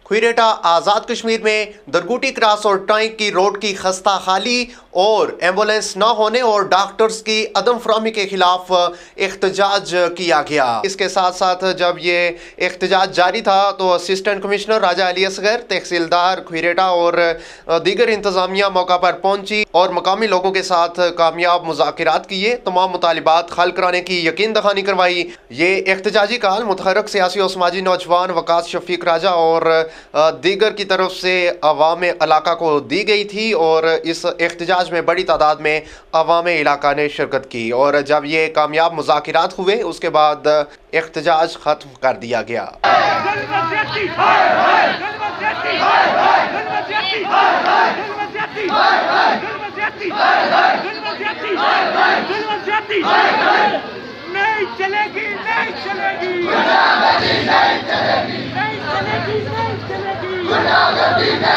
खुईरेटा आज़ाद कश्मीर में दरगुटी क्रॉस और टाइक की रोड की खस्ता खाली और एम्बुलेंस न होने और डॉक्टर्स की अदम फराहमी के खिलाफ एहतजाज किया गया। इसके साथ साथ जब ये एहतजाज जारी था तो असिस्टेंट कमिश्नर राजा अली असगर, तहसीलदार खुईरेटा और दीगर इंतजामिया मौका पर पहुंची और मकामी लोगों के साथ कामयाब मुज़ाकिरात किए, तमाम मुतालिबात हल कराने की यकीन दहानी करवाई। ये एहतजाजी काल मुतहरक सियासी और समाजी नौजवान वकास शफीक राजा और दीगर की तरफ से अवाम इलाका को दी गई थी और इस एहतजाज में बड़ी तादाद में अवाम इलाका ने शिरकत की और जब ये कामयाब मुज़ाकिरात हुए उसके बाद एहतजाज ख़त्म कर दिया गया। नहीं चलेगी, नहीं चलेगी, नहीं चलेगी, नहीं चलेगी, नहीं चलेगी।